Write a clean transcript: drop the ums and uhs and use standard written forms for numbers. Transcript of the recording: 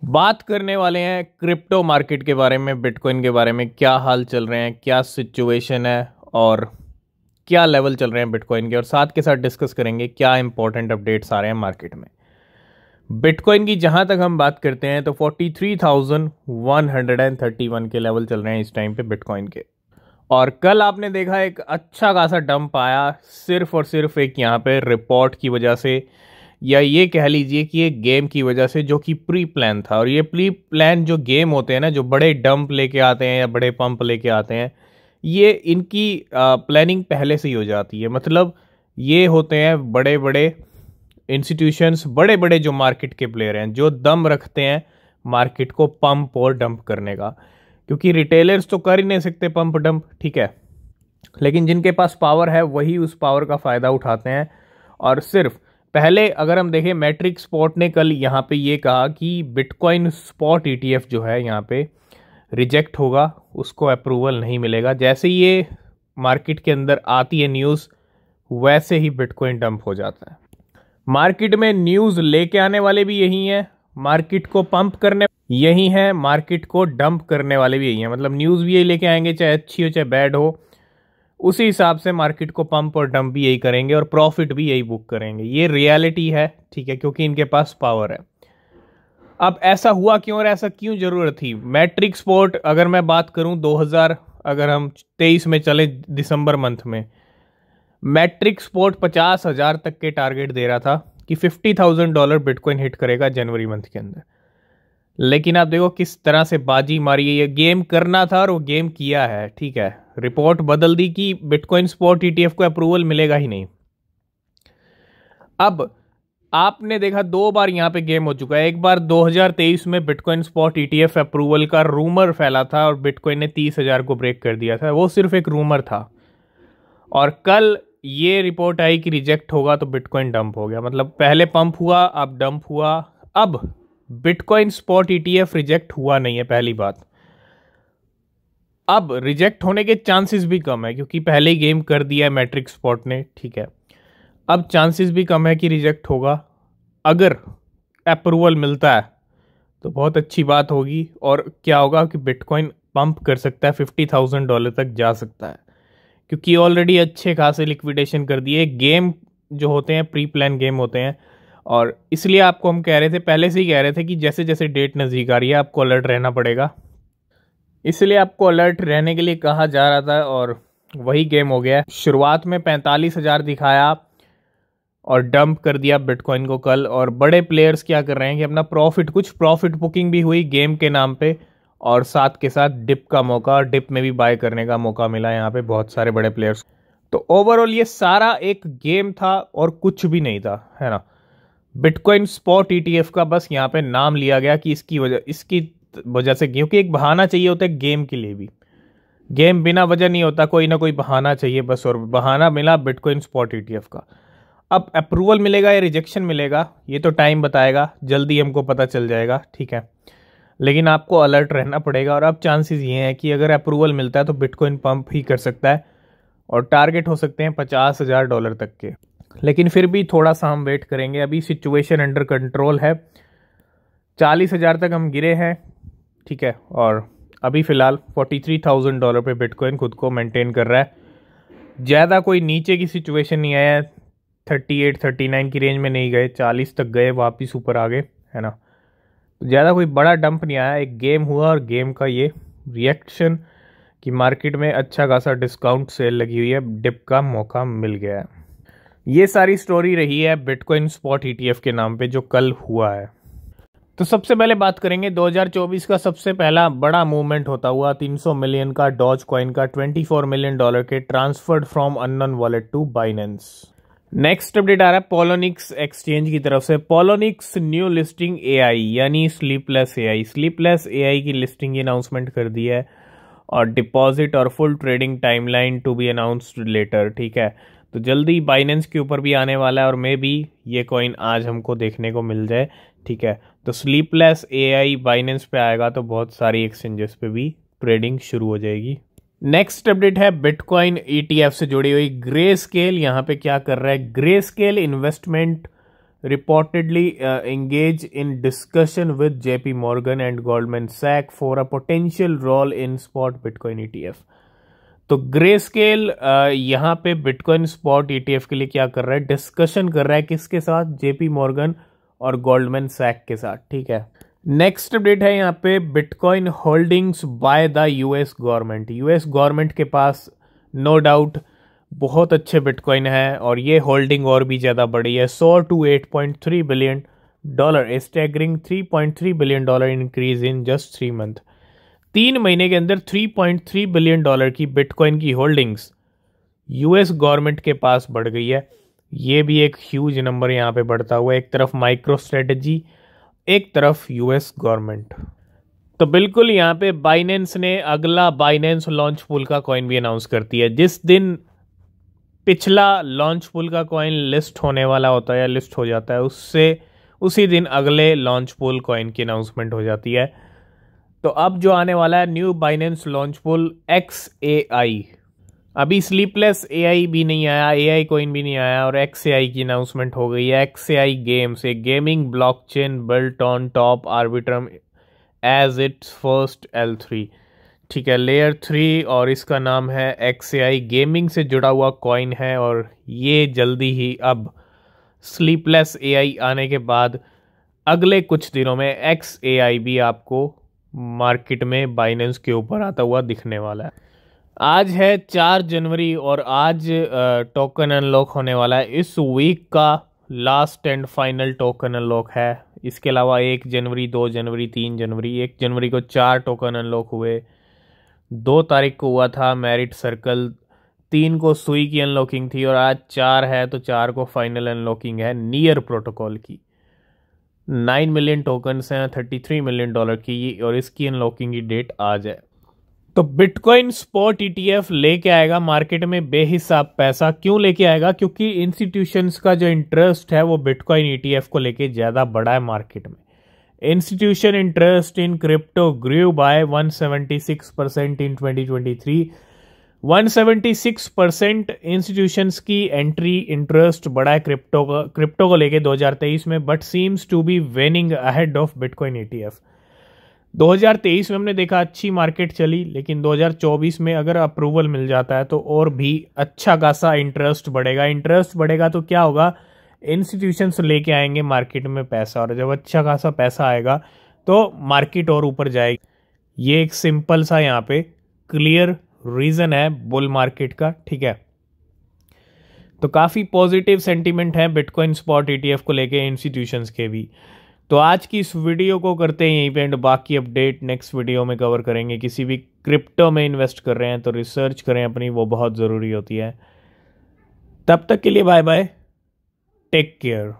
बात करने वाले हैं क्रिप्टो मार्केट के बारे में, बिटकॉइन के बारे में। क्या हाल चल रहे हैं, क्या सिचुएशन है और क्या लेवल चल रहे हैं बिटकॉइन के, और साथ के साथ डिस्कस करेंगे क्या इंपॉर्टेंट अपडेट्स आ रहे हैं मार्केट में। बिटकॉइन की जहां तक हम बात करते हैं तो 43,131 के लेवल चल रहे हैं इस टाइम पे बिटकॉइन के। और कल आपने देखा एक अच्छा खासा डंप आया, सिर्फ और सिर्फ एक यहाँ पे रिपोर्ट की वजह से, या ये कह लीजिए कि एक गेम की वजह से जो कि प्री प्लान था। और ये प्री प्लान जो गेम होते हैं ना, जो बड़े डंप लेके आते हैं या बड़े पंप लेके आते हैं, ये इनकी प्लानिंग पहले से ही हो जाती है। मतलब ये होते हैं बड़े बड़े इंस्टीट्यूशंस, बड़े बड़े जो मार्केट के प्लेयर हैं, जो दम रखते हैं मार्केट को पंप और डंप करने का। क्योंकि रिटेलर्स तो कर ही नहीं सकते पंप डंप, ठीक है, लेकिन जिनके पास पावर है वही उस पावर का फ़ायदा उठाते हैं। और सिर्फ पहले अगर हम देखें, मैट्रिक स्पॉट ने कल यहाँ पे ये कहा कि बिटकॉइन स्पॉट ईटीएफ जो है यहाँ पे रिजेक्ट होगा, उसको अप्रूवल नहीं मिलेगा। जैसे ये मार्केट के अंदर आती है न्यूज़, वैसे ही बिटकॉइन डंप हो जाता है। मार्केट में न्यूज़ लेके आने वाले भी यही हैं, मार्केट को पंप करने यही हैं, मार्केट को डंप करने वाले भी यही हैं। मतलब न्यूज़ भी यही लेके आएंगे, चाहे अच्छी हो चाहे बैड हो, उसी हिसाब से मार्केट को पंप और डंप भी यही करेंगे और प्रॉफिट भी यही बुक करेंगे। ये रियलिटी है, ठीक है, क्योंकि इनके पास पावर है। अब ऐसा हुआ क्यों और ऐसा क्यों जरूरत थी? मैट्रिक स्पोर्ट अगर मैं बात करूं 2000, अगर हम 23 में चले दिसंबर मंथ में, मैट्रिक स्पोर्ट 50,000 तक के टारगेट दे रहा था कि $50,000 बिटकॉइन हिट करेगा जनवरी मंथ के अंदर। लेकिन आप देखो किस तरह से बाजी मारी है। ये गेम करना था और वो गेम किया है, ठीक है। रिपोर्ट बदल दी कि बिटकॉइन स्पॉट ईटीएफ को अप्रूवल मिलेगा ही नहीं। अब आपने देखा दो बार यहां पे गेम हो चुका है। एक बार 2023 में बिटकॉइन स्पॉट ईटीएफ अप्रूवल का रूमर फैला था और बिटकॉइन ने 30,000 को ब्रेक कर दिया था, वो सिर्फ एक रूमर था। और कल ये रिपोर्ट आई कि रिजेक्ट होगा तो बिटकॉइन डंप हो गया। मतलब पहले पंप हुआ, अब डंप हुआ। अब बिटकॉइन स्पॉट ईटीएफ रिजेक्ट हुआ नहीं है, पहली बात। अब रिजेक्ट होने के चांसेस भी कम है, क्योंकि पहले ही गेम कर दिया है मैट्रिक स्पॉट ने, ठीक है। अब चांसेस भी कम है कि रिजेक्ट होगा। अगर अप्रूवल मिलता है तो बहुत अच्छी बात होगी, और क्या होगा कि बिटकॉइन पंप कर सकता है, $50,000 तक जा सकता है, क्योंकि ऑलरेडी अच्छे खासे लिक्विडेशन कर दिए। गेम जो होते हैं प्री प्लान गेम होते हैं, और इसलिए आपको हम कह रहे थे, पहले से ही कह रहे थे कि जैसे जैसे डेट नज़दीक आ रही है आपको अलर्ट रहना पड़ेगा। इसलिए आपको अलर्ट रहने के लिए कहा जा रहा था, और वही गेम हो गया। शुरुआत में 45,000 दिखाया और डंप कर दिया बिटकॉइन को कल। और बड़े प्लेयर्स क्या कर रहे हैं कि अपना प्रॉफिट, कुछ प्रॉफिट बुकिंग भी हुई गेम के नाम पे, और साथ के साथ डिप का मौका, डिप में भी बाय करने का मौका मिला यहाँ पे बहुत सारे बड़े प्लेयर्स। तो ओवरऑल ये सारा एक गेम था और कुछ भी नहीं था, है ना। बिटकॉइन स्पॉट ईटीएफ का बस यहाँ पे नाम लिया गया कि इसकी वजह से, क्योंकि एक बहाना चाहिए होता है गेम के लिए भी। गेम बिना वजह नहीं होता, कोई ना कोई बहाना चाहिए बस, और बहाना मिला बिटकॉइन स्पॉट ईटीएफ का। अब अप्रूवल मिलेगा या रिजेक्शन मिलेगा ये तो टाइम बताएगा, जल्दी हमको पता चल जाएगा, ठीक है। लेकिन आपको अलर्ट रहना पड़ेगा। और अब चांसेस ये हैं कि अगर अप्रूवल मिलता है तो बिटकॉइन पंप ही कर सकता है, और टारगेट हो सकते हैं $50,000 तक के। लेकिन फिर भी थोड़ा सा हम वेट करेंगे। अभी सिचुएशन अंडर कंट्रोल है, 40,000 तक हम गिरे हैं, ठीक है। और अभी फ़िलहाल $43,000 पे बिटकॉइन खुद को मेंटेन कर रहा है। ज़्यादा कोई नीचे की सिचुएशन नहीं आया, 38-39 की रेंज में नहीं गए, 40 तक गए, वापस ऊपर आ गए, है ना। ज़्यादा कोई बड़ा डंप नहीं आया, एक गेम हुआ और गेम का ये रिएक्शन कि मार्केट में अच्छा खासा डिस्काउंट सेल लगी हुई है, डिप का मौका मिल गया है। ये सारी स्टोरी रही है बिटकॉइन स्पॉट ईटीएफ के नाम पे जो कल हुआ है। तो सबसे पहले बात करेंगे 2024 का सबसे पहला बड़ा मूवमेंट होता हुआ 300 मिलियन का डॉज कॉइन का $24 मिलियन के transferred from unknown wallet to Binance. Next update आ रहा है पोलोनिक्स एक्सचेंज की तरफ से। पोलोनिक्स न्यू लिस्टिंग एआई यानी स्लीपलेस एआई की लिस्टिंग की अनाउंसमेंट कर दी है, और डिपॉजिट और full trading timeline to be announced later, ठीक है। तो जल्दी बाइनेंस के ऊपर भी आने वाला है, और मे बी ये कॉइन आज हमको देखने को मिल जाए, ठीक है। तो स्लीपलेस एआई बाइनेंस पे आएगा तो बहुत सारी एक्सचेंजेस पे भी ट्रेडिंग शुरू हो जाएगी। नेक्स्ट अपडेट है बिटकॉइन ईटीएफ से जुड़ी हुई ग्रे स्केल। यहाँ पे क्या कर रहा है, grey scale investment reportedly engage in discussion with JP Morgan and Goldman Sachs for a potential role in spot Bitcoin ETF। तो ग्रे स्केल यहाँ पे बिटकॉइन स्पॉट ETF के लिए क्या कर रहा है, डिस्कशन कर रहा है किसके साथ, जेपी मॉर्गन और गोल्डमैन सैक के साथ। ठीक है, नेक्स्ट अपडेट है यहाँ पे bitcoin holdings by the US government. US government के पास नो डाउट बहुत अच्छे बिटकॉइन है और ये होल्डिंग और भी ज़्यादा बढ़ी है, 100 to 8.3 billion dollar, staggering 3.3 billion dollar increase in just 3 month. 3 महीने के अंदर 3.3 बिलियन डॉलर की बिटकॉइन की होल्डिंग्स यूएस गवर्नमेंट के पास बढ़ गई है। ये भी एक ह्यूज नंबर यहाँ पे बढ़ता हुआ, एक तरफ माइक्रो स्ट्रेटजी, एक तरफ यूएस गवर्नमेंट। तो बिल्कुल यहाँ पे बाइनेंस ने अगला बाइनेंस लॉन्च पूल का कॉइन भी अनाउंस करती है। जिस दिन पिछला लॉन्च पूल का कॉइन लिस्ट होने वाला होता है या लिस्ट हो जाता है, उससे उसी दिन अगले लॉन्च पूल कॉइन की अनाउंसमेंट हो जाती है। तो अब जो आने वाला है new Binance launch pool XAI, अभी स्लीपलेस AI भी नहीं आया, AI कॉइन भी नहीं आया और XAI की अनाउंसमेंट हो गई है। XAI गेम्स, एक gaming blockchain built on top Arbitrum as its first L3। ठीक है, लेयर 3 और इसका नाम है XAI, गेमिंग से जुड़ा हुआ कॉइन है और ये जल्दी ही अब स्लीपलेस AI आने के बाद अगले कुछ दिनों में XAI भी आपको मार्केट में बाइनेंस के ऊपर आता हुआ दिखने वाला है। आज है 4 जनवरी और आज टोकन अनलॉक होने वाला है। इस वीक का last and final token unlock है। इसके अलावा 1 जनवरी, 2 जनवरी, 3 जनवरी, 1 जनवरी को 4 टोकन अनलॉक हुए, 2 तारीख को हुआ था मेरिट सर्कल, 3 को सुई की अनलॉकिंग थी और आज 4 है तो 4 को फाइनल अनलॉकिंग है नियर प्रोटोकॉल की। 9 मिलियन टोकन्स हैं, 33 मिलियन डॉलर की, और इसकी अनलॉकिंग की डेट आज है। तो बिटकॉइन स्पॉट ETF लेके आएगा मार्केट में बेहिसाब पैसा। क्यों लेके आएगा? क्योंकि इंस्टीट्यूशंस का जो इंटरेस्ट है वो बिटकॉइन ETF को लेके ज़्यादा बड़ा है मार्केट में। Institution interest in crypto grew by 176% in 2023। 176% institutions की एंट्री इंटरेस्ट बढ़ा है क्रिप्टो को लेके 2023 में, but seems to be waning ahead of bitcoin ETF। 2023 में हमने देखा अच्छी मार्केट चली, लेकिन 2024 में अगर अप्रूवल मिल जाता है तो और भी अच्छा खासा इंटरेस्ट बढ़ेगा। इंटरेस्ट बढ़ेगा तो क्या होगा, इंस्टीट्यूशंस लेके आएंगे मार्केट में पैसा, और जब अच्छा खासा पैसा आएगा तो मार्केट और ऊपर जाएगी। ये एक सिंपल सा यहाँ पे क्लियर रीजन है बुल मार्केट का। ठीक है, तो काफ़ी पॉजिटिव सेंटीमेंट है बिटकॉइन स्पॉट ETF को लेके इंस्टीट्यूशंस के भी। तो आज की इस वीडियो को करते हैं यहीं पे एंड, बाकी अपडेट नेक्स्ट वीडियो में कवर करेंगे। किसी भी क्रिप्टो में इन्वेस्ट कर रहे हैं तो रिसर्च करें अपनी, वो बहुत ज़रूरी होती है। तब तक के लिए बाय बाय, टेक केयर।